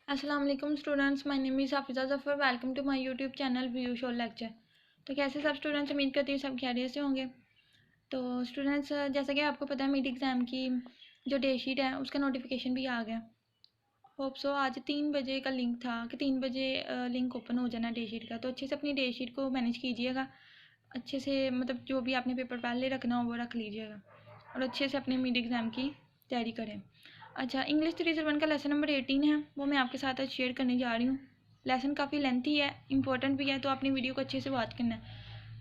अस्सलाम वालेकुम students, my name is Hafiza Zafar. Welcome to my YouTube channel view show lecture. तो कैसे सब स्टूडेंट्स, उम्मीद करती हूँ सब खैरियत से होंगे। तो स्टूडेंट्स, जैसा कि आपको पता है मिड एग्ज़ाम की जो डे शीट है उसका नोटिफिकेशन भी आ गया। होप सो आज 3 बजे का लिंक था कि 3 बजे लिंक ओपन हो जाना डे शीट का। तो अच्छे से अपनी डे शीट को मैनेज कीजिएगा, अच्छे से मतलब जो भी आपने पेपर पहले रखना हो वो रख लीजिएगा और अच्छे से अपने मिड एग्ज़ाम की तैयारी करें। अच्छा, इंग्लिश 301 का लेसन नंबर 18 है, वो मैं आपके साथ आज शेयर करने जा रही हूँ। लेसन काफ़ी लेंथी है, इंपॉर्टेंट भी है, तो आपने वीडियो को अच्छे से वॉच करना है।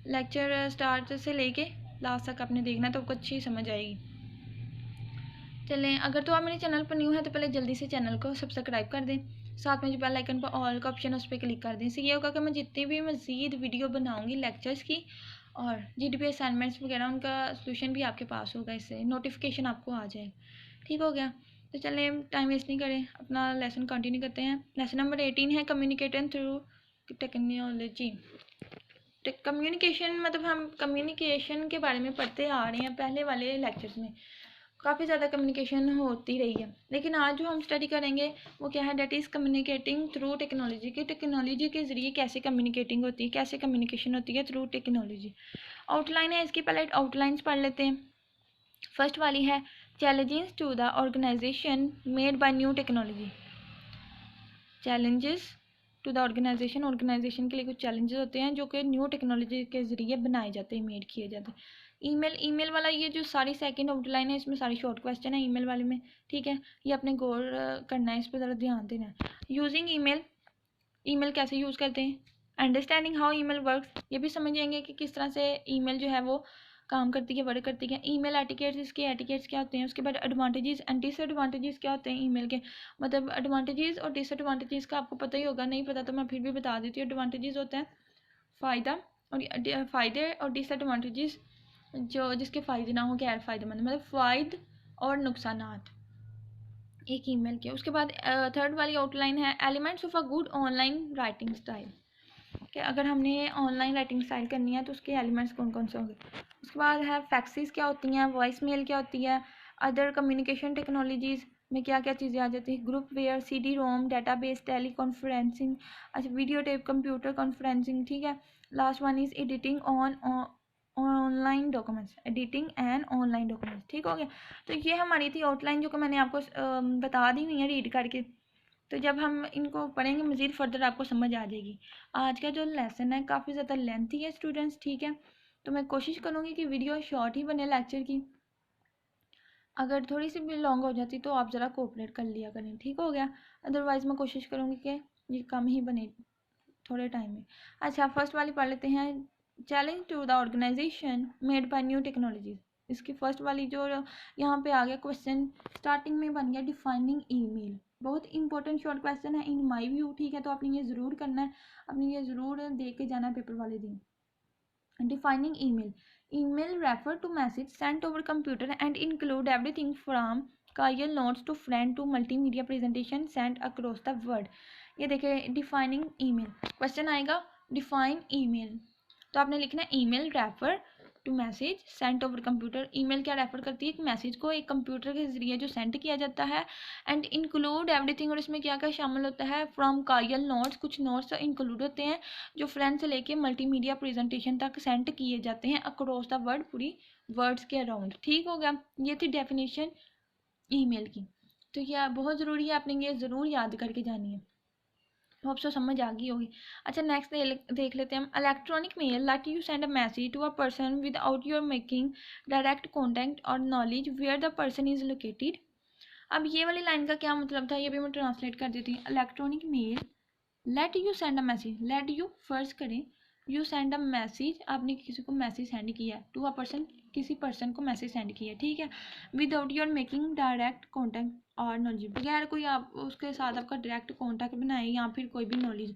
लेक्चर स्टार्ट से लेके लास्ट तक आपने देखना है तो आपको अच्छी समझ आएगी। चलें, अगर तो आप मेरे चैनल पर न्यू है तो पहले जल्दी से चैनल को सब्सक्राइब कर दें, साथ में जो बेल आइकन पर ऑल का ऑप्शन है उस पर क्लिक कर दें। इससे ये होगा कि मैं जितनी भी मज़ीद वीडियो बनाऊँगी लेक्चर्स की और GDP असाइनमेंट्स वगैरह उनका सोल्यूशन भी आपके पास होगा, इससे नोटिफिकेशन आपको आ जाएगा। ठीक हो गया, तो चलें टाइम वेस्ट नहीं करें, अपना लेसन कंटिन्यू करते हैं। लेसन नंबर 18 है कम्युनिकेटिंग थ्रू टेक्नोलॉजी। कम्युनिकेशन मतलब हम कम्युनिकेशन के बारे में पढ़ते आ रहे हैं पहले वाले लेक्चर्स में, काफ़ी ज़्यादा कम्युनिकेशन होती रही है, लेकिन आज जो हम स्टडी करेंगे वो क्या है, that is communicating through technology. कि टेक्नोलॉजी के ज़रिए कैसे कम्युनिकेटिंग होती है, कैसे कम्युनिकेशन होती है थ्रू टेक्नोलॉजी। आउटलाइन है इसकी, पहले आउटलाइंस पढ़ लेते हैं। फर्स्ट वाली है challenges to the organisation made by new technology. Challenges to the organisation के लिए कुछ चैलेंजेस होते हैं जो कि न्यू टेक्नोलॉजी के ज़रिए बनाए जाते हैं, मेड किए जाते हैं। ईमेल वाला ये जो सारी सेकंड आउटलाइन है इसमें सारी शॉर्ट क्वेश्चन है ईमेल वाले में, ठीक है। ये अपने गौर करना है, इस पर ज़रा ध्यान देना है। यूजिंग ईमेल कैसे यूज़ करते हैं, अंडरस्टैंडिंग हाउ ईमेल वर्क्स, ये भी समझेंगे कि किस तरह से ईमेल जो है वो काम करती है, वर्क करती है। ईमेल एटिकेट्स, इसके एटिकेट्स क्या होते हैं, उसके बाद एडवांटेजेस एंड डिसएडवांटेजेस क्या होते हैं ईमेल के, मतलब एडवांटेजेस और डिसएडवांटेजेस का आपको पता ही होगा, नहीं पता तो मैं फिर भी बता देती हूँ। एडवांटेजेस होते हैं फ़ायदा और फ़ायदे, और डिसएडवांटेजेस जो जिसके फ़ायदे ना हो, गैर फ़ायदेमंद, मतलब फ़ायदे और नुकसानात एक ईमेल के। उसके बाद थर्ड वाली आउटलाइन है elements of a good online writing style, कि अगर हमने ऑनलाइन राइटिंग स्टाइल करनी है तो उसके एलिमेंट्स कौन कौन से होंगे। उसके बाद है फैक्सेस क्या होती हैं, वॉइस मेल क्या होती है, अदर कम्युनिकेशन टेक्नोलॉजीज़ में क्या क्या चीज़ें आ जाती हैं, groupware, CD-ROM, database, teleconferencing, अच्छा वीडियो टेप, कंप्यूटर कॉन्फ्रेंसिंग, ठीक है। Last one is editing online documents, editing and online documents, ठीक हो गया। तो ये हमारी थी आउटलाइन जो कि मैंने आपको बता दी हुई है रीड करके। तो जब हम इनको पढ़ेंगे मज़ीद फर्दर आपको समझ आ जाएगी। आज का जो लेसन है काफ़ी ज़्यादा लेंथी है स्टूडेंट्स, ठीक है। तो मैं कोशिश करूँगी कि वीडियो शॉर्ट ही बने लेक्चर की, अगर थोड़ी सी भी लॉन्ग हो जाती तो आप ज़रा कोऑपरेट कर लिया करें, ठीक हो गया। अदरवाइज़ मैं कोशिश करूँगी कि ये कम ही बने थोड़े टाइम में। अच्छा, फर्स्ट वाली पढ़ लेते हैं, challenge to the organisation made by new technologies. इसकी फर्स्ट वाली जो यहाँ पे आ गया क्वेश्चन, स्टार्टिंग में बन गया डिफाइनिंग ईमेल। बहुत इंपॉर्टेंट शॉर्ट क्वेश्चन है इन माय व्यू, ठीक है। तो आपने ये ज़रूर करना है, आपने ये ज़रूर दे के जाना है पेपर वाले दिन। Defining email. Email refer to message sent over computer and include everything from Kyle notes to friend to multimedia presentation sent across the world. ये देखिए डिफाइनिंग ईमेल क्वेश्चन आएगा, डिफाइन ईमेल, तो आपने लिखना है email refer to message sent over computer. Email क्या refer करती है, एक मैसेज को एक कंप्यूटर के जरिए जो सेंड किया जाता है, एंड इंक्लूड एवरीथिंग, और इसमें क्या क्या शामिल होता है, फ्रॉम कायल नोट्स, कुछ नोट्स इंक्लूड होते हैं जो फ्रेंड से लेके मल्टीमीडिया प्रेजेंटेशन तक सेंड किए जाते हैं अक्रॉस द वर्ल्ड, पूरी वर्ड्स के अराउंड, ठीक हो गया। ये थी डेफिनेशन ईमेल की। तो यह बहुत ज़रूरी है, आपने ये ज़रूर याद करके जानी है, होप सो समझ आ गई होगी। अच्छा, नेक्स्ट देख लेते हैं हम। Electronic mail let you send a message to a person without your making direct contact और knowledge where the person is located. अब ये वाली लाइन का क्या मतलब था, ये भी मैं ट्रांसलेट कर देती हूँ। Electronic mail let you send a message, let you first करें, यू सेंड अ मैसेज, आपने किसी को मैसेज सेंड किया, टू अ पर्सन, किसी पर्सन को मैसेज सेंड किया, ठीक है। Without your making direct contact और नॉलेज, बगैर कोई आप उसके साथ आपका डायरेक्ट कॉन्टैक्ट बनाए या फिर कोई भी नॉलेज।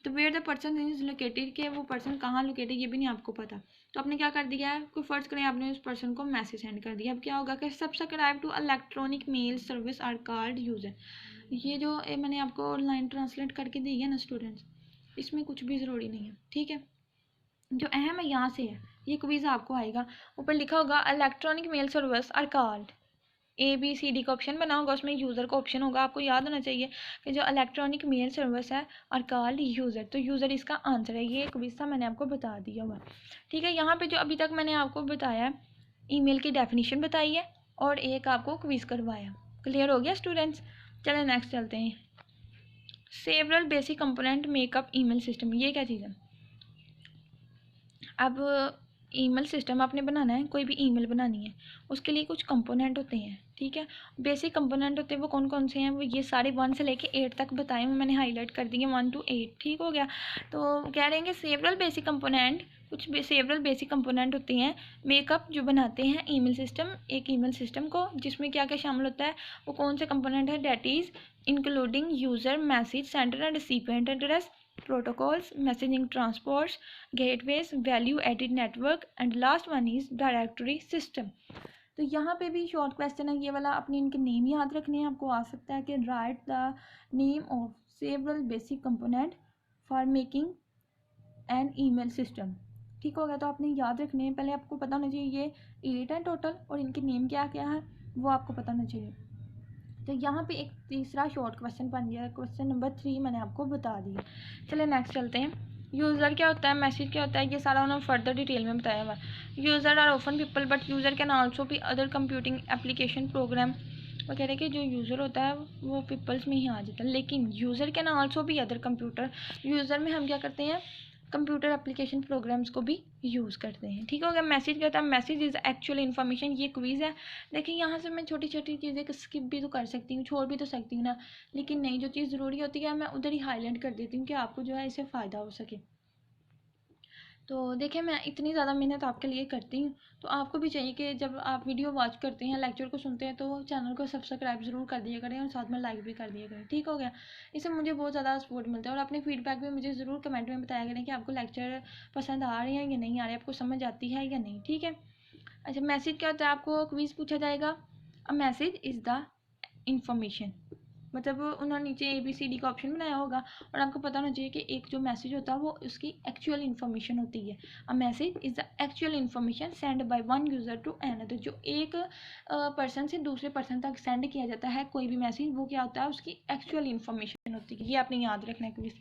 तो where the person is located, के वो पर्सन कहाँ लोकेटेड ये भी नहीं आपको पता, तो आपने क्या कर दिया है, कोई फर्ज करें आपने उस पर्सन को मैसेज सेंड कर दिया। अब क्या होगा कि subscribe to electronic mail service are called user. ये जो मैंने आपको लाइन ट्रांसलेट करके दी है ना स्टूडेंट्स, इसमें कुछ भी ज़रूरी नहीं है, ठीक है। जो अहम है यहाँ से है, ये क्विज आपको आएगा, ऊपर लिखा होगा electronic mail service are called, ABCD का ऑप्शन बना होगा, उसमें यूज़र का ऑप्शन होगा। आपको याद होना चाहिए कि जो इलेक्ट्रॉनिक मेल सर्विस है आर कॉल्ड यूज़र, तो यूज़र इसका आंसर है। ये क्विज था, मैंने आपको बता दिया हुआ। ठीक है, यहाँ पे जो अभी तक मैंने आपको बताया ईमेल की डेफिनेशन बताई है और एक आपको क्विज करवाया। क्लियर हो गया स्टूडेंट्स? चलें नेक्स्ट चलते हैं। Several basic component makeup email system, ये क्या चीज़ है? अब ईमेल सिस्टम आपने बनाना है, कोई भी ईमेल बनानी है, उसके लिए कुछ कंपोनेंट होते हैं। ठीक है, बेसिक कंपोनेंट होते हैं वो कौन कौन से हैं? वो ये सारे 1 से लेके 8 तक बताए हुए मैंने, हाईलाइट कर दिए 1 to 8। ठीक हो गया? तो कह रहे हैं कि सेवरल बेसिक कंपोनेंट, कुछ सेवरल बेसिक कंपोनेंट होते हैं मेकअप जो बनाते हैं ईमेल सिस्टम, एक ईमेल सिस्टम को, जिसमें क्या क्या शामिल होता है? वो कौन से कंपोनेंट है? That is including user, message sender and recipient address, protocols, messaging transports, gateways, value added network, and last one is directory system। तो यहाँ पे भी शॉर्ट क्वेश्चन है ये वाला, अपने इनके नेम याद रखने हैं। आपको आ सकता है कि right the name of several basic component for making an email system. ठीक हो गया? तो आपने याद रखने हैं, पहले आपको पता होना चाहिए ये 8 है टोटल और इनके नेम क्या क्या है वो आपको पता होना चाहिए। तो यहाँ पे एक तीसरा शॉर्ट क्वेश्चन बन गया, क्वेश्चन नंबर 3 मैंने आपको बता दिया। चलिए नेक्स्ट चलते हैं। यूज़र क्या होता है, मैसेज क्या होता है, ये सारा उन्होंने फर्दर डिटेल में बताया हुआ। User are often people but user can also be other computing application program. वो कह रहे हैं कि जो यूज़र होता है वो पीपल्स में ही आ जाता है, लेकिन user can also be other computer, user में हम क्या करते हैं? कंप्यूटर एप्लीकेशन प्रोग्राम्स को भी यूज़ करते हैं। ठीक हो गया? मैसेज क्या होता है? Message is actual information. ये क्विज़ है। देखिए यहाँ से मैं छोटी छोटी चीज़ें स्किप भी तो कर सकती हूँ, छोड़ भी तो सकती हूँ ना, लेकिन नहीं, जो चीज़ ज़रूरी होती है मैं उधर ही हाईलाइट कर देती हूँ कि आपको जो है इससे फ़ायदा हो सके। तो देखिए मैं इतनी ज़्यादा मेहनत आपके लिए करती हूँ, तो आपको भी चाहिए कि जब आप वीडियो वॉच करते हैं, लेक्चर को सुनते हैं, तो चैनल को सब्सक्राइब ज़रूर कर दिया करें और साथ में लाइक भी कर दिया करें। ठीक हो गया? इससे मुझे बहुत ज़्यादा सपोर्ट मिलता है और अपने फीडबैक भी मुझे ज़रूर कमेंट में बताया करें कि आपको लेक्चर पसंद आ रहे हैं या नहीं आ रहे, आपको समझ आती है या नहीं। ठीक है? अच्छा, मैसेज क्या होता है? आपको क्विज़ पूछा जाएगा। अ मैसेज इज़ द इंफॉर्मेशन, मतलब उन्होंने नीचे ABCD का ऑप्शन बनाया होगा और आपको पता होना चाहिए कि एक जो मैसेज होता है वो उसकी एक्चुअल इन्फॉर्मेशन होती है। A message is the actual information send by one user to another, जो एक पर्सन से दूसरे पर्सन तक सेंड किया जाता है कोई भी मैसेज, वो क्या होता है? उसकी एक्चुअल इन्फॉर्मेशन होती है। ये आपने याद रखना है क्विज।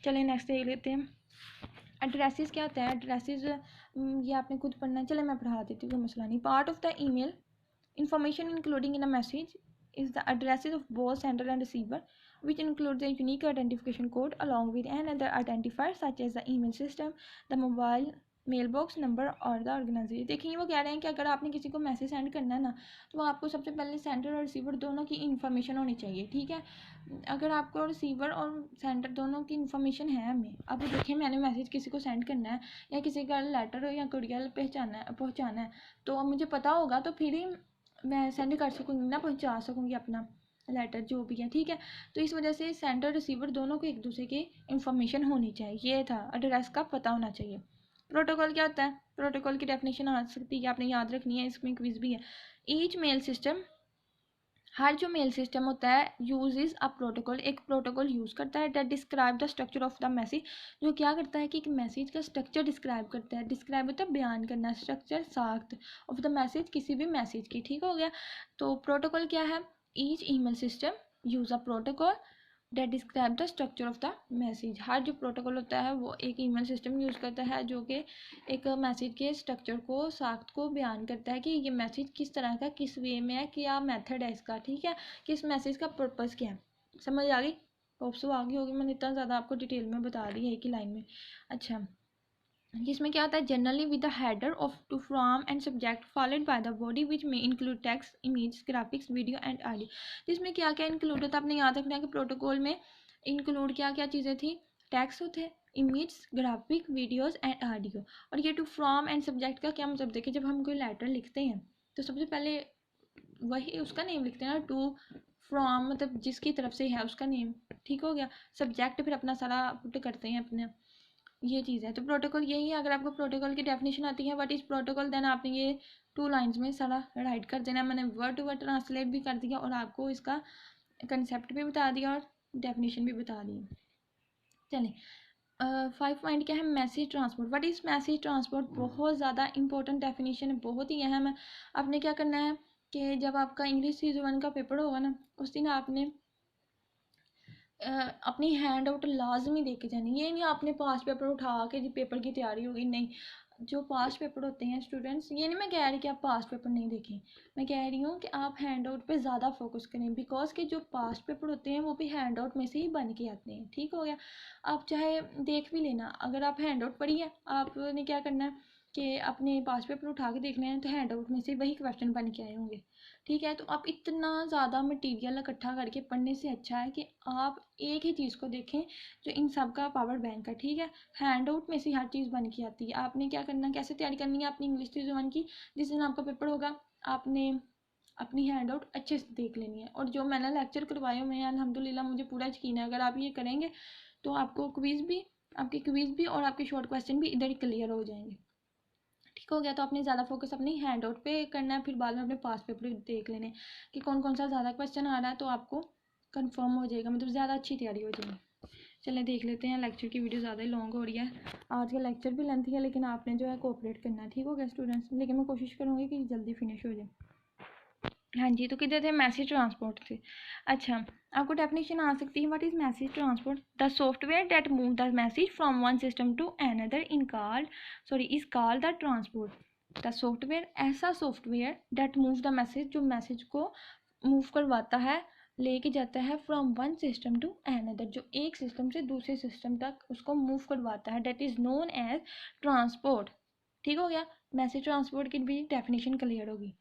चलिए नेक्स्ट देख लेते हैं। एड्रेसेस क्या होता है? एड्रेसेस ये आपने खुद पढ़ना है। चले मैं पढ़ा देती हूँ, कोई मसला नहीं। Part of the email information including in a message is the addresses of both sender and receiver, which include the unique identification code along with another identifier such as the email system, the mobile mailbox number और the organisation. देखिए वो कह रहे हैं कि अगर आपने किसी को मैसेज सेंड करना है ना, तो आपको सबसे पहले सेंडर और रिसीवर दोनों की इन्फॉर्मेशन होनी चाहिए। ठीक है? अगर आपको रिसीवर और सेंडर दोनों की इन्फॉर्मेशन है हमें, अब देखिए मैंने मैसेज किसी को सेंड करना है या किसी का लेटर या कुरियर पहुँचाना है, तो मुझे पता होगा तो फिर ही मैं सेंड कर सकूँगी ना, पहुँचा सकूँगी अपना लेटर जो भी है। ठीक है? तो इस वजह से सेंडर रिसीवर दोनों को एक दूसरे की इन्फॉर्मेशन होनी चाहिए। ये था, एड्रेस का पता होना चाहिए। प्रोटोकॉल क्या होता है? प्रोटोकॉल की डेफिनेशन आ सकती है, आपने याद रखनी है, इसमें क्विज भी है। ईच मेल सिस्टम, हर जो मेल सिस्टम होता है यूज इज़ अ प्रोटोकॉल, एक प्रोटोकॉल यूज़ करता है। That describe the structure of the message, जो क्या करता है कि एक मैसेज का स्ट्रक्चर डिस्क्राइब करता है। डिस्क्राइब होता है बयान करना, स्ट्रक्चर साख्त ऑफ द मैसेज, किसी भी मैसेज की। ठीक हो गया? तो प्रोटोकॉल क्या है? Each email system use a protocol that describe the structure of the message. हर जो प्रोटोकॉल होता है वो एक ईमेल सिस्टम यूज़ करता है जो कि एक मैसेज के स्ट्रक्चर को, साख्त को बयान करता है कि ये मैसेज किस तरह का, किस वे में है, क्या मेथड है इसका। ठीक है? किस मैसेज का पर्पज़ क्या है। समझ आ गई? होप सो आ गई होगी, मैंने इतना ज़्यादा आपको डिटेल में बता दी है एक ही लाइन में। अच्छा, जिसमें क्या आता है? Generally with the header of to from and subject followed by the body which में include text, image, graphics, video and audio. जिसमें क्या क्या इंक्लूड होता है? आपने याद रखना है कि प्रोटोकॉल में इंक्लूड क्या क्या चीज़ें थी? टेक्स्ट होते, image, graphic, videos and audio. और ये टू फ्रॉम एंड सब्जेक्ट का क्या मतलब? देखिए जब हम कोई लेटर लिखते हैं तो सबसे पहले वही उसका नेम लिखते हैं ना। टू फ्रॉम मतलब जिसकी तरफ से है उसका नेम। ठीक हो गया? सब्जेक्ट फिर अपना सारा पुट करते हैं अपने, ये चीज़ है। तो प्रोटोकॉल यही है। अगर आपको प्रोटोकॉल की डेफिनेशन आती है व्हाट इज़ प्रोटोकॉल, देन आपने ये 2 लाइंस में सारा राइट कर देना। मैंने वर्ड टू वर्ड ट्रांसलेट भी कर दिया और आपको इसका कंसेप्ट भी बता दिया और डेफिनेशन भी बता दी। चलें 5 पॉइंट क्या है? Message transport. What is message transport? बहुत ज़्यादा इंपॉर्टेंट डेफिनेशन है, बहुत ही अहम है। आपने क्या करना है? कि जब आपका इंग्लिश CG1 का पेपर होगा ना, उस दिन आपने अपनी हैंड आउट लाजमी दे के जानी। ये नहीं आपने पास पेपर उठा के जी पेपर की तैयारी होगी, नहीं। जो पास पेपर होते हैं स्टूडेंट्स, ये नहीं मैं कह रही कि आप पास पेपर नहीं देखें, मैं कह रही हूँ कि आप हैंड आउट पे ज़्यादा फोकस करें, बिकॉज कि जो पास पेपर होते हैं वो भी हैंड आउट में से ही बन के आते हैं। ठीक हो गया। आप चाहे देख भी लेना, अगर आप हैंड आउट पढ़ी है, आपने क्या करना है कि अपने पास पेपर उठा के देखना है, तो हैंड आउट में से वही क्वेश्चन बन के आए होंगे। ठीक है, तो आप इतना ज़्यादा मटेरियल इकट्ठा करके पढ़ने से अच्छा है कि आप एक ही चीज़ को देखें जो इन सब का पावर बैंक है। ठीक है, हैंड आउट में से हर चीज़ बन के आती है। आपने क्या करना, कैसे तैयारी करनी है अपनी इंग्लिश CG1 की, जिस दिन आपका पेपर होगा आपने अपनी हैंड आउट अच्छे से देख लेनी है। और जो मैंने लेक्चर करवाए हुए हैं अल्हम्दुलिल्लाह मुझे पूरा यकीन है, अगर आप ये करेंगे तो आपको क्विज़ भी और आपके शॉर्ट क्वेश्चन भी इधर ही क्लियर हो जाएंगे। ठीक हो गया। तो आपने ज़्यादा फोकस अपनी हैंड आउट पे करना है, फिर बाद में अपने पास पेपर देख लेने कि कौन कौन सा ज़्यादा क्वेश्चन आ रहा है, तो आपको कंफर्म हो जाएगा, मतलब ज़्यादा अच्छी तैयारी हो जाएगी। चलें देख लेते हैं, लेक्चर की वीडियो ज़्यादा ही लॉन्ग हो रही है। आज का लेक्चर भी लेंथी है, लेकिन आपने जो है कोऑपरेट करना है। ठीक हो गया स्टूडेंट्स, लेकिन मैं कोशिश करूँगी कि जल्दी फिनिश हो जाए। हाँ जी, तो किधर थे, मैसेज ट्रांसपोर्ट थे। अच्छा, आपको डेफिनेशन आ सकती है, what is message transport? The software that move the message from one system to another is called the transport. The software, ऐसा software that move the message, जो मैसेज को मूव करवाता है, लेके जाता है from one system to another, जो एक सिस्टम से दूसरे सिस्टम तक उसको मूव करवाता है, that is known as transport. ठीक हो गया, मैसेज ट्रांसपोर्ट की भी डेफिनेशन क्लियर होगी।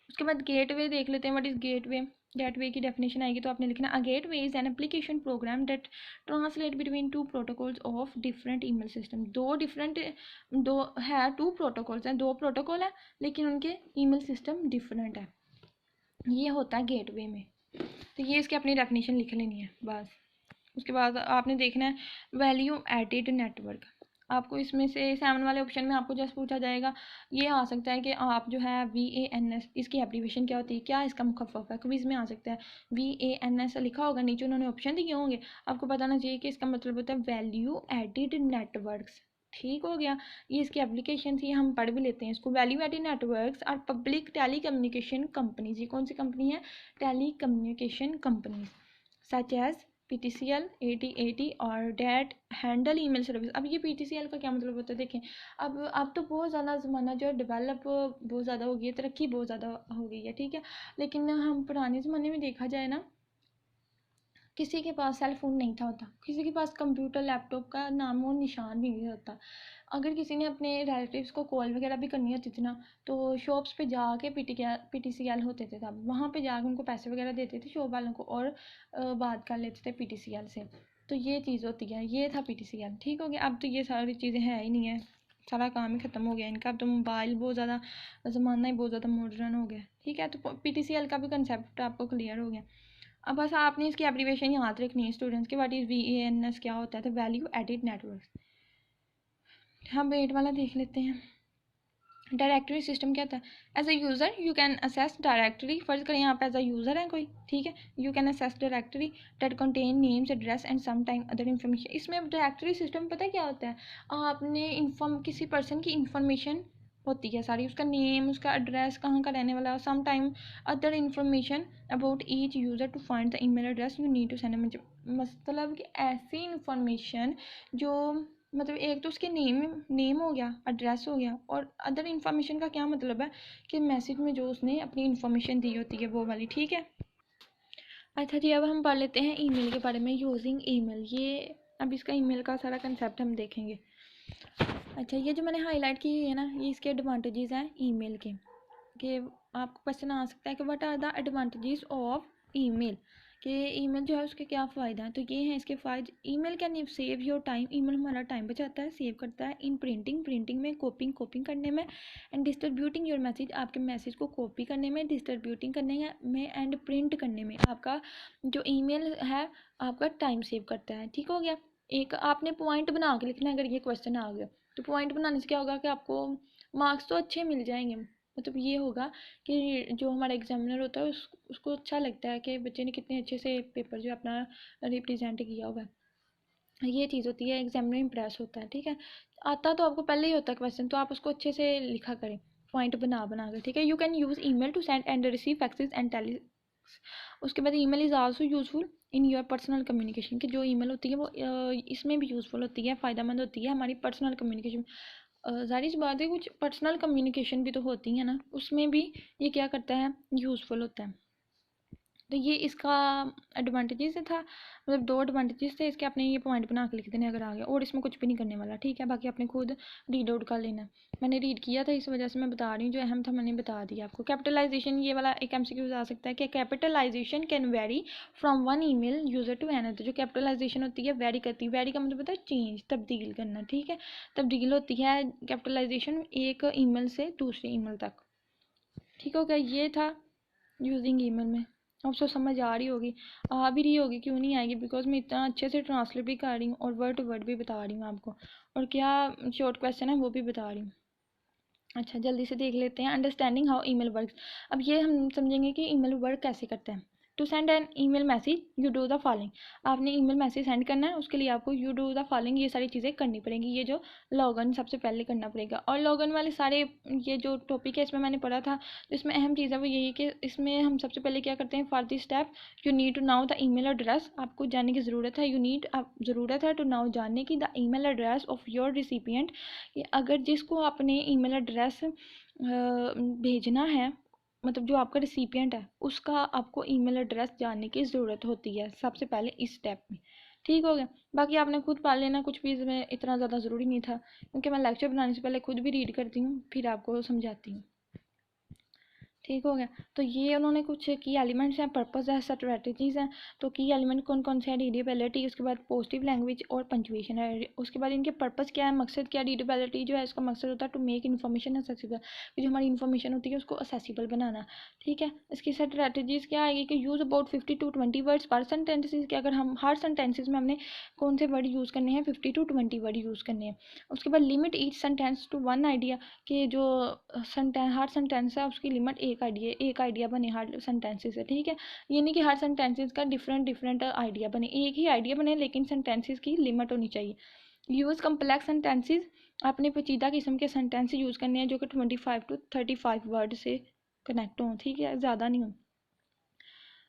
उसके बाद गेटवे देख लेते हैं, व्हाट इज गेटवे। गेटवे की डेफिनेशन आएगी तो आपने लिखना, a gateway is an application program that translate between two protocols of different email system. दो है, टू प्रोटोकॉल्स हैं, दो प्रोटोकॉल है, लेकिन उनके ईमेल सिस्टम डिफरेंट है, ये होता है गेटवे में। तो ये इसकी अपनी डेफिनेशन लिख लेनी है बस। उसके बाद आपने देखना है वैल्यू एडेड नेटवर्क। आपको इसमें से 7 वाले ऑप्शन में आपको जस्ट पूछा जाएगा, ये आ सकता है कि आप जो है VANS, इसकी एब्रीविएशन क्या होती है, क्या इसका मुखफ़्फ़ है, क्विज में आ सकता है। VANS लिखा होगा, नीचे उन्होंने ऑप्शन दिए होंगे, आपको बताना चाहिए कि इसका मतलब होता है वैल्यू एडिड नेटवर्क्स। ठीक हो गया, ये इसकी एप्लीकेशन थी, हम पढ़ भी लेते हैं इसको। Value added networks are public telecommunication companies. ये कौन सी कंपनी है, telecommunication companies, such as PTCL, AT और डेट हैंडल ईमेल सर्विस। अब ये PTCL का क्या मतलब होता है, देखें अब तो बहुत ज़्यादा ज़माना जो है डेवलप बहुत ज़्यादा हो गई है, तरक्की बहुत ज़्यादा हो गई है। ठीक है, लेकिन हम पुराने ज़माने में देखा जाए ना, किसी के पास सेल फोन नहीं था होता, किसी के पास कंप्यूटर लैपटॉप का नाम और निशान भी नहीं होता। अगर किसी ने अपने रिलेटिव्स को कॉल वगैरह भी करनी होती थी ना, तो शॉप्स पे जाके PTCL होते थे, तब वहाँ पे जाके उनको पैसे वगैरह देते थे शॉप वालों को, और बात कर लेते थे PTCL से। तो ये चीज़ होती है, ये था PTCL। ठीक हो गया, अब तो ये सारी चीज़ें है ही नहीं है, सारा काम ही ख़त्म हो गया इनका। अब तो मोबाइल बहुत ज़्यादा, ज़माना ही बहुत ज़्यादा मॉडर्न हो गया। ठीक है, तो PTCL का भी कंसेप्ट आपको क्लियर हो गया। अब बस आपने इसकी एब्रीविएशन याद रखनी है स्टूडेंट्स के, व्हाट इज़ VANS क्या होता है, तो वैल्यू एडिड नेटवर्क। हम वेट वाला देख लेते हैं। डायरेक्टरी सिस्टम क्या था, as a user you can access directory. फर्ज करें यहाँ पे एज अ यूज़र है कोई, ठीक है, you can access directory that contain names, address and some time other information. इसमें डायरेक्टरी सिस्टम पता है क्या होता है, आपने किसी पर्सन की इंफॉर्मेशन होती है सारी, उसका नेम, उसका एड्रेस, कहाँ का रहने वाला, some time other information about each user to find the email address you need to send. मतलब कि ऐसी इंफॉर्मेशन जो, मतलब एक तो उसके नेम हो गया, एड्रेस हो गया, और अदर इन्फॉर्मेशन का क्या मतलब है कि मैसेज में जो उसने अपनी इन्फॉर्मेशन दी होती है वो वाली। ठीक है, अच्छा जी, अब हम पढ़ लेते हैं ईमेल के बारे में, यूजिंग ईमेल। ये अब इसका ईमेल का सारा कंसेप्ट हम देखेंगे। अच्छा, ये जो मैंने हाईलाइट की है ना, ये इसके एडवांटेजेस हैं ईमेल के, कि आपको क्वेश्चन आ सकता है कि what are the advantages of email, कि ईमेल जो है उसके क्या फ़ायदे हैं। तो ये हैं इसके फ़ायदे, email can save your time, email हमारा टाइम बचाता है, सेव करता है। इन प्रिंटिंग में, कॉपिंग करने में, एंड डिस्ट्रीब्यूटिंग योर मैसेज, आपके मैसेज को कॉपी करने में, डिस्ट्रीब्यूटिंग करने में, एंड प्रिंट करने में, आपका जो ईमेल है आपका टाइम सेव करता है। ठीक हो गया, एक आपने पॉइंट बना के लिखना है, अगर ये क्वेश्चन आ गया तो पॉइंट बनाने से क्या होगा कि आपको मार्क्स तो अच्छे मिल जाएंगे, मतलब ये होगा कि जो हमारा एग्जामिनर होता है उसको अच्छा लगता है कि बच्चे ने कितने अच्छे से पेपर जो अपना रिप्रेजेंट किया हुआ है, ये चीज़ होती है, एग्जामिनर इम्प्रेस होता है। ठीक है, आता तो आपको पहले ही होता है क्वेश्चन, तो आप उसको अच्छे से लिखा करें। पॉइंट बना कर, ठीक है। You can use email to send and receive faxes and tele. उसके बाद email is also useful in your personal communication, कि जो ईमेल होती है वो इसमें भी यूज़फुल होती है, फ़ायदेमंद होती है हमारी पर्सनल कम्युनिकेशन। जाहिर सी बात है, कुछ पर्सनल कम्युनिकेशन भी तो होती है ना, उसमें भी ये क्या करता है, यूज़फुल होता है। तो ये इसका एडवांटेजेस था, मतलब 2 एडवांटेजेस थे इसके। आपने ये पॉइंट बना के लिख देने अगर आ गया, और इसमें कुछ भी नहीं करने वाला, ठीक है। बाकी आपने खुद रीड आउट कर लेना। मैंने रीड किया था, इस वजह से मैं बता रही हूँ, जो अहम था मैंने बता दिया आपको। कैपिटलाइजेशन, ये वाला एक एमसीक्यूज आ सकता है कि capitalization can vary from one email user to another. जो कैपिटलाइजेशन होती है वेरी करती है, वेरी का मतलब होता है चेंज, तब्दील करना, ठीक है। तब्दील होती है कैपिटलाइजेशन एक ईमेल से दूसरे ईमेल तक, ठीक हो गया। ये था यूजिंग ईमेल में। आपको समझ आ रही होगी, आ भी रही होगी, क्यों नहीं आएगी, बिकॉज मैं इतना अच्छे से ट्रांसलेट भी कर रही हूँ और वर्ड टू वर्ड भी बता रही हूँ आपको, और क्या शॉर्ट क्वेश्चन है वो भी बता रही हूँ। अच्छा, जल्दी से देख लेते हैं अंडरस्टैंडिंग हाउ ईमेल वर्क्स। अब ये हम समझेंगे कि ईमेल वर्क कैसे करता है। To send an email message you do the following. आपने ईमेल मैसेज सेंड करना है, उसके लिए आपको यू डू द फॉलोइंग ये सारी चीज़ें करनी पड़ेंगी। ये जो लॉगिन सबसे पहले करना पड़ेगा, और लॉगिन वाले सारे ये जो टॉपिक है इसमें मैंने पढ़ा था, तो इसमें अहम चीज़ है वो यही कि इसमें हम सबसे पहले क्या करते हैं, for this step you need to now the email address. आपको जानने की ज़रूरत है, ज़रूरत है टू नाउ जानने की the email address of your recipient. अगर जिसको आपने ईमेल एड्रेस भेजना है, मतलब जो आपका रिसिपिएंट है, उसका आपको ईमेल एड्रेस जानने की ज़रूरत होती है सबसे पहले इस स्टेप में, ठीक हो गया। बाकी आपने खुद पढ़ लेना, कुछ भी इसमें इतना ज़्यादा ज़रूरी नहीं था, क्योंकि मैं लेक्चर बनाने से पहले खुद भी रीड करती हूँ, फिर आपको समझाती हूँ, ठीक हो गया। तो ये उन्होंने कुछ की एलिमेंट्स हैं, पर्पस है, स्ट्रेटजीज हैं। तो की एलिमेंट कौन कौन से हैं, रीडेबिलिटी, उसके बाद पॉजिटिव लैंग्वेज और पंक्चुएशन है। उसके बाद इनके पर्पस क्या है, मकसद क्या है। रीडेबिलिटी जो है इसका मकसद होता है टू मेक इन्फॉर्मेशन एक्सेसिबल, जो हमारी इन्फॉर्मेशन होती है उसको एक्सेसिबल बनाना, ठीक है। इसकी स्ट्रेटजीज क्या आएगी कि यूज़ अबाउट 50 to 20 वर्ड्स पर सेंटेंसेस, कि अगर हम हर सेंटेंसेस में हमने कौन से वर्ड यूज़ करने हैं, 50 to 20 वर्ड यूज़ करने हैं। उसके बाद limit each sentence to one idea, कि जो हर सेंटेंस है उसकी लिमिट एक आइडिया बने हर सेंटेंसेस से, ठीक है। ये नहीं कि हर सेंटेंसेस का डिफरेंट आइडिया बने, एक ही आइडिया बने, लेकिन सेंटेंसेस की लिमिट होनी चाहिए। यूज़ कम्प्लेक्स सेंटेंसेस, अपने पेचीदा किस्म के सेंटेंस यूज़ करने हैं जो कि 25 to 35 वर्ड से कनेक्ट हों, ठीक है, ज़्यादा नहीं हो।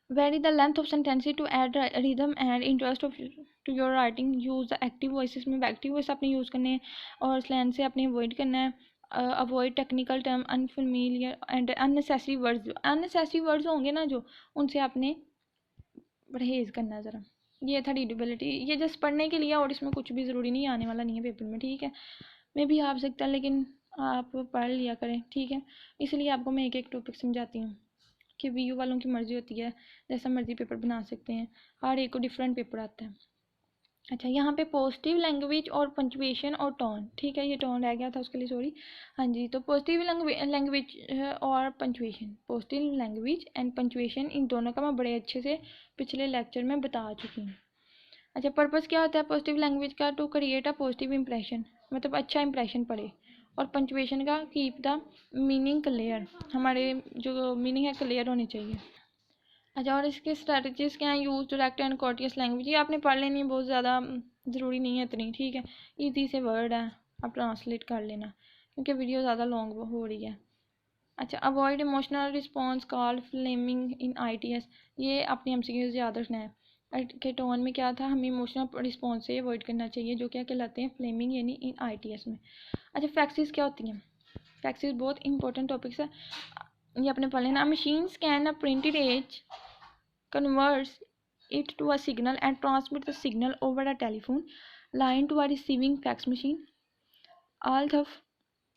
Vary the length of sentences to add rhythm and interest to your writing. Use the active voices, में active voice अपने यूज़ करने हैं, और slang से अपने अवॉइड करना है। Avoid technical term, unfamiliar and unnecessary words. Unnecessary words होंगे ना जो, उनसे आपने परहेज़ करना है ज़रा। ये था रीडेबिलिटी, ये जस्ट पढ़ने के लिए, और इसमें कुछ भी ज़रूरी नहीं, आने वाला नहीं है पेपर में, ठीक है। मैं भी आ सकता है, लेकिन आप पढ़ लिया करें, ठीक है। इसलिए आपको मैं एक एक टॉपिक समझाती हूँ, कि वीयू वालों की मर्ज़ी होती है, जैसा मर्ज़ी पेपर बना सकते हैं, हर एक को डिफरेंट पेपर आता है। अच्छा, यहाँ पे पॉजिटिव लैंग्वेज और पंचुएशन और टोन, ठीक है, ये टोन रह गया था, उसके लिए सॉरी। हाँ जी, तो पॉजिटिव लैंग्वेज और punctuation, positive language and punctuation, इन दोनों का मैं बड़े अच्छे से पिछले लेक्चर में बता चुकी हूँ। अच्छा, पर्पस क्या होता है पॉजिटिव लैंग्वेज का, to create a positive impression, मतलब अच्छा इंप्रेशन पड़े। और पंचुएशन का, कीप द मीनिंग क्लियर, हमारे जो मीनिंग है क्लियर होनी चाहिए। अच्छा, और इसके स्ट्रैटेजीज क्या हैं, use direct and courteous language, ये आपने पढ़ लेनी है, बहुत ज़्यादा ज़रूरी नहीं है इतनी, ठीक है। ईजी से वर्ड है, आप ट्रांसलेट कर लेना, क्योंकि वीडियो ज़्यादा लॉन्ग हो रही है। अच्छा, avoid emotional response call flaming in ITS, ये अपनी MCQs याद रखना है। के टोन में क्या था, हमें इमोशनल रिस्पॉन्स से अवॉइड करना चाहिए, जो क्या कहलाते हैं फ्लेमिंग, यानी इन ITS में। अच्छा, फैक्सेस क्या होती हैं, फैक्सेस बहुत इंपॉर्टेंट टॉपिक्स है, ये अपने पढ़ लेना। Machine scan a printed edge, converts it to a signal and transmits the signal over a telephone line to a receiving fax machine. Although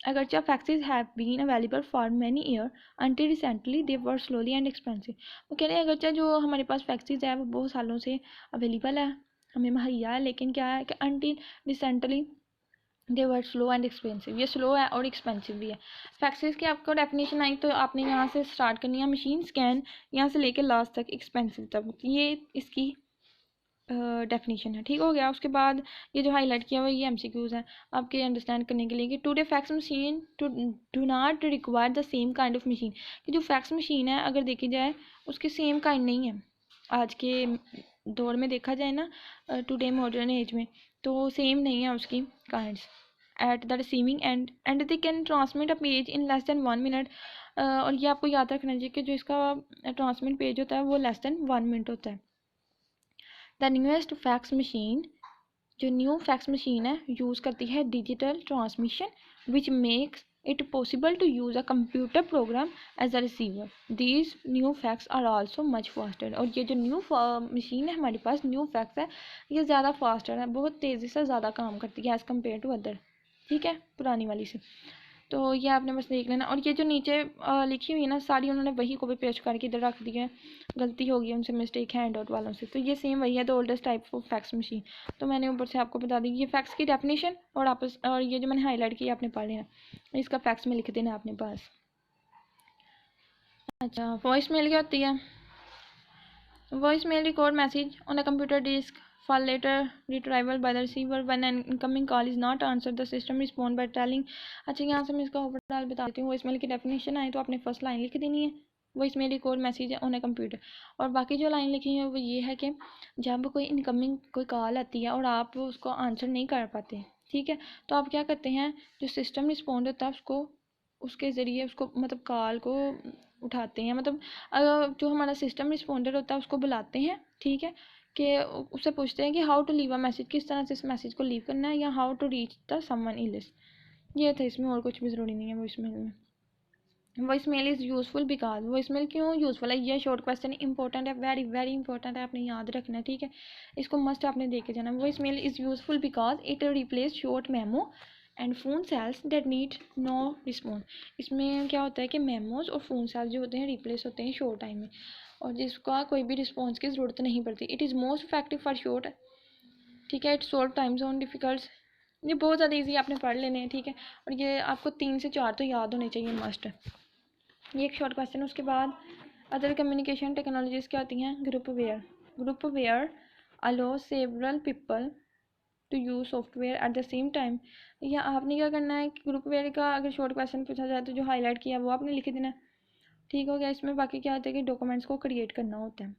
agarcha faxes have been available for many years, until recently they were slowly and expensive. वो कह रहे हैं अगरचा जो हमारे पास faxes है वो बहुत सालों से अवेलेबल है, हमें मुहैया है, लेकिन क्या है कि until recently they were slow and expensive, ये स्लो है और एक्सपेंसिव भी है। फैक्सेस की आपको डेफिनेशन आई, तो आपने यहाँ से स्टार्ट करनी है, मशीन स्कैन यहाँ से लेकर लास्ट तक एक्सपेंसिव तक, ये इसकी डेफिनेशन है, ठीक हो गया। उसके बाद ये जो हाईलाइट किया हुआ ये MCQs है आपके अंडरस्टैंड करने के लिए, कि today fax machine to do not require the same kind of machine, कि जो फैक्स मशीन है अगर देखी जाए उसके सेम काइंड नहीं है, आज के दौर में देखा जाए ना, टुडे मॉडर्न एज में, तो सेम नहीं है उसकी kinds. at the receiving end and they can transmit a page in less than 1 minute। और ये आपको याद रखना चाहिए कि जो इसका ट्रांसमिट पेज होता है वो लेस देन 1 मिनट होता है। द न्यूएस्ट फैक्स मशीन, जो न्यू फैक्स मशीन है यूज़ करती है digital transmission which makes it possible to use a computer program as a receiver. These new fax are also much faster। और ये जो new machine है हमारे पास, new fax है, ये ज़्यादा फास्टर है, बहुत तेज़ी से ज़्यादा काम करती है एज़ कम्पेयर टू अदर, ठीक है, पुरानी वाली से। तो ये आपने बस देख लेना। और ये जो नीचे लिखी हुई है ना सारी, उन्होंने वही कॉपी पेस्ट करके इधर रख दी है, गलती होगी उनसे, मिस्टेक है हैंड आउट वालों से। तो ये सेम वही है, the oldest type of fax machine. तो मैंने ऊपर से आपको बता दी ये फैक्स की डेफिनेशन, और आपस और ये जो मैंने हाईलाइट किया आपने पढ़ लेना, इसका फैक्स में लिख देना अपने पास। अच्छा, वॉइस मेल क्या होती है? Voice mail record message on a computer disk for later retrieval by the receiver when an incoming call is not answered, the system respond by telling। अच्छा, यहाँ से मैं इसका ओवरऑल बता देती हूँ। वॉइस मेल की डेफिनेशन आए तो आपने फर्स्ट लाइन लिख देनी है, voice mail record message on a computer. और बाकी जो लाइन लिखी है वो ये है कि जब कोई इनकमिंग कोई कॉल आती है और आप उसको आंसर नहीं कर पाते, ठीक है, तो आप क्या करते हैं, जो सिस्टम रिस्पॉन्ड होता है उसको, उसके ज़रिए उसको मतलब कॉल को उठाते हैं, मतलब जो हमारा सिस्टम रिस्पॉन्डर होता है उसको बुलाते हैं, ठीक है, कि उससे पूछते हैं कि how to leave a message, किस तरह से इस मैसेज को लीव करना है, या how to reach the someone else. ये था इसमें, और कुछ भी ज़रूरी नहीं है वॉइस मेल में। Voice mail is useful because, voice mail क्यों यूज़फुल है, ये शॉर्ट क्वेश्चन इंपॉर्टेंट है, वेरी वेरी इंपॉर्टेंट है, आपने याद रखना है, ठीक है, इसको मस्ट आपने देखे जाना। Voice mail is useful because it replace short memo and phone calls that need no response. इसमें क्या होता है कि मेमोज और फ़ोन सेल्स जो होते हैं रिप्लेस होते हैं शॉर्ट टाइम में, और जिसका कोई भी रिस्पॉन्स की ज़रूरत नहीं पड़ती। It is most effective for short, ठीक है, it solve time zone difficult. ये बहुत ज़्यादा ईजी आपने पढ़ लेने हैं, ठीक है, और ये आपको 3 से 4 तो याद होने चाहिए मस्ट। ये एक शॉर्ट क्वेश्चन। उसके बाद अदर कम्युनिकेशन टेक्नोलॉजीज़ क्या होती हैं? Groupware allow several people to use software at the same time. या आपने क्या करना है कि ग्रुप वेयर का अगर शॉर्ट क्वेश्चन पूछा जाए तो जो हाईलाइट किया वो आपने लिख देना, ठीक हो गया। इसमें बाकी क्या होता है कि डॉक्यूमेंट्स को क्रिएट करना होता है।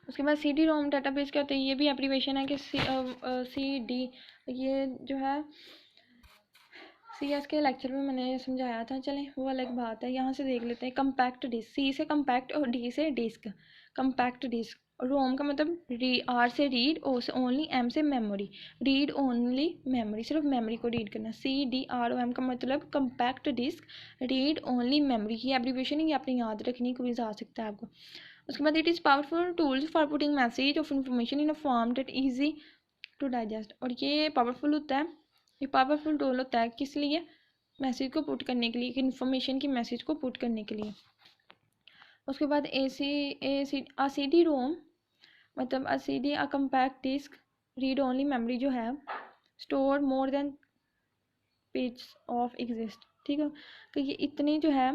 उसके बाद सी डी रोम डाटाबेस क्या होता है? ये भी एप्रीवेशन है कि सी डी, ये जो है सी एस के लेक्चर में मैंने समझाया था, चलें वो अलग बात है। यहाँ से देख लेते हैं। कम्पैक्ट डिस्क, सी से कम्पैक्ट और डी से डिस्क। कम्पैक्ट डिस्क, रोम का मतलब आर से रीड, ओ से ओनली, एम से मेमोरी, रीड ओनली मेमोरी, सिर्फ मेमोरी को रीड करना। C D R O M का मतलब compact disc, read only memory. ये एब्रीवेशन ही आपने याद रखनी, क्विज आ सकता है आपको। उसके बाद it is powerful tools for putting message of information in a form that easy to digest. और ये पावरफुल होता है, ये पावरफुल टूल होता है किस लिए? मैसेज को पुट करने के लिए, इन्फॉर्मेशन की मैसेज को पुट करने के लिए। उसके बाद सी डी रोम मतलब C D a compact disc read only memory जो है, store more than page of exist, ठीक है, तो ये इतने जो है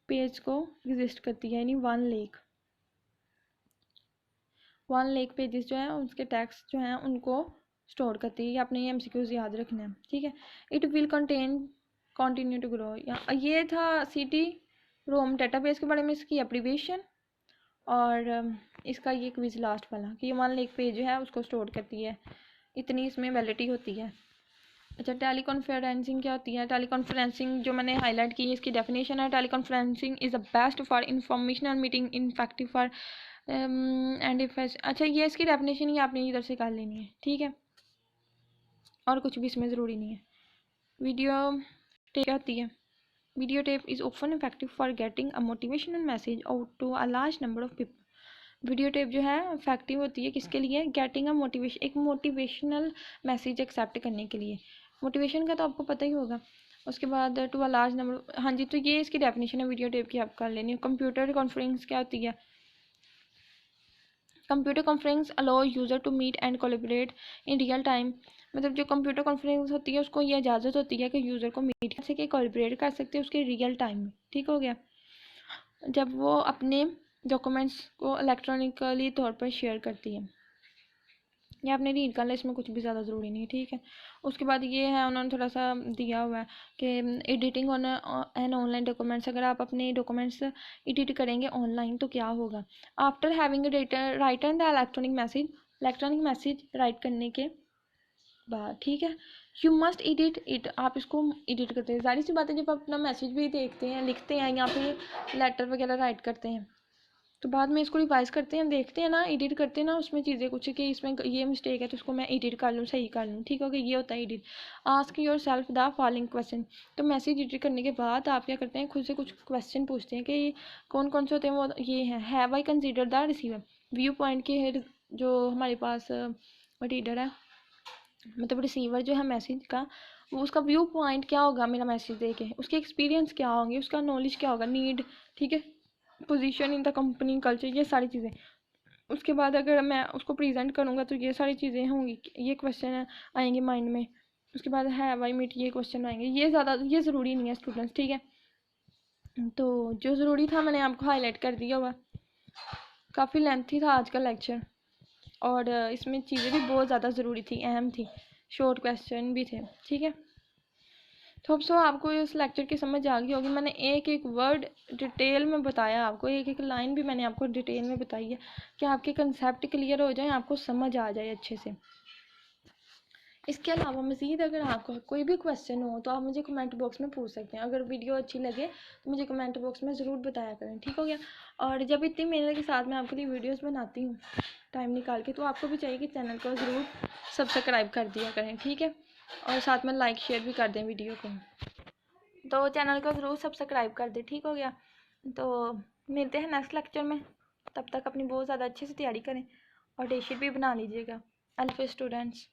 पेज को एग्जिस्ट करती है, यानी 1 लाख पेजेस जो है उसके टेक्स्ट जो हैं उनको स्टोर करती है। ये आपने ये एमसीक्यूज याद रखना है, ठीक है। It will continue to grow. ये था सी टी रोम डेटाबेस के बारे में, इसकी एब्रीविएशन, और इसका ये क्विज लास्ट वाला कि ये 1 लाख पेज जो है उसको स्टोर करती है, इतनी इसमें वैलिडिटी होती है। अच्छा, टेलीकॉन्फ्रेंसिंग क्या होती है? टेलीकॉन्फ्रेंसिंग जो मैंने हाईलाइट की है इसकी डेफिनेशन है, teleconferencing is the best for informational meeting, ineffective for and if. अच्छा, ये इसकी डेफिनेशन ही आपने इधर से कर लेनी है, ठीक है, और कुछ भी इसमें ज़रूरी नहीं है। वीडियो टेप क्या होती है? Video tape is often effective for getting a motivational message out to a large number of people. Video tape जो है इफेक्टिव होती है किसके लिए? गेटिंग अ मोटिवेशन, एक मोटिवेशनल मैसेज एक्सेप्ट करने के लिए। मोटिवेशन का तो आपको पता ही होगा। उसके बाद टू अ लार्ज नंबर, हाँ जी, तो ये इसकी डेफिनेशन है वीडियो टेप की, आप कर लेनी है। कंप्यूटर कॉन्फ्रेंस क्या होती है? Computer conference allow user to meet and collaborate in real time. मतलब जो कंप्यूटर कॉन्फ्रेंस होती है उसको ये इजाज़त होती है कि यूज़र को मीट कर सके, कोलैबोरेट कर सकते हैं उसके रियल टाइम में, ठीक हो गया, जब वो अपने डॉक्यूमेंट्स को इलेक्ट्रॉनिकली तौर पर शेयर करती है। ये आपने रीड कर लिया, इसमें कुछ भी ज़्यादा ज़रूरी नहीं है, ठीक है। उसके बाद ये है, उन्होंने थोड़ा सा दिया हुआ है कि editing on an online documents, अगर आप अपने डॉक्यूमेंट्स एडिट करेंगे ऑनलाइन तो क्या होगा? After having written the electronic message right करने के बात, ठीक है। यू मस्ट एडिट इट, आप इसको एडिट करते हैं। जाहिर सी बात है जब आप अपना मैसेज भी देखते हैं, लिखते हैं या फिर लेटर वगैरह राइट करते हैं तो बाद में इसको रिवाइज करते हैं, देखते हैं ना, एडिट करते हैं ना उसमें चीज़ें कुछ कि इसमें ये मिस्टेक है तो उसको मैं एडिट कर लूँ, सही कर लूँ, ठीक हो गया। ये होता है edit. Ask your self the following question, तो मैसेज एडिट करने के बाद आप क्या करते हैं, खुद से कुछ क्वेश्चन पूछते हैं कि कौन कौन से होते हैं। वो ये हैं, have I consider the receiver, view point के जो हमारे पास रीडर है, मतलब रिसीवर जो है मैसेज का, वो उसका व्यू पॉइंट क्या होगा मेरा मैसेज देके, उसके एक्सपीरियंस क्या होंगे, उसका नॉलेज क्या होगा, नीड, ठीक है, position in the company, culture, ये सारी चीज़ें। उसके बाद अगर मैं उसको प्रेजेंट करूँगा तो ये सारी चीज़ें होंगी, ये क्वेश्चन आएंगे माइंड में। उसके बाद हैव आई मीट, ये क्वेश्चन आएंगे। ये ज़्यादा ये ज़रूरी नहीं है स्टूडेंट्स, ठीक है। तो जो ज़रूरी था मैंने आपको हाईलाइट कर दिया हुआ। काफ़ी लेंथी था आज का लेक्चर और इसमें चीज़ें भी बहुत ज़्यादा ज़रूरी थी, अहम थी, शॉर्ट क्वेश्चन भी थे, ठीक है। तो अब आपको इस लेक्चर की समझ आ गई होगी। मैंने एक एक वर्ड डिटेल में बताया आपको, एक एक लाइन भी मैंने आपको डिटेल में बताई है कि आपके कंसेप्ट क्लियर हो जाए, आपको समझ आ जाए अच्छे से। इसके अलावा मज़ीद अगर आपको कोई भी क्वेश्चन हो तो आप मुझे कमेंट बॉक्स में पूछ सकते हैं। अगर वीडियो अच्छी लगे तो मुझे कमेंट बॉक्स में ज़रूर बताया करें, ठीक हो गया। और जब इतनी मेहनत के साथ मैं आपके लिए वीडियोस बनाती हूँ टाइम निकाल के, तो आपको भी चाहिए कि चैनल को ज़रूर सब्सक्राइब कर दिया करें, ठीक है। और साथ में लाइक शेयर भी कर दें वीडियो को, तो चैनल को ज़रूर सब्सक्राइब कर दे, ठीक हो गया। तो मिलते हैं नेक्स्ट लेक्चर में, तब तक अपनी बहुत ज़्यादा अच्छे से तैयारी करें और डेटशीट भी बना लीजिएगा। अल्लाह हाफ़िज़ स्टूडेंट्स।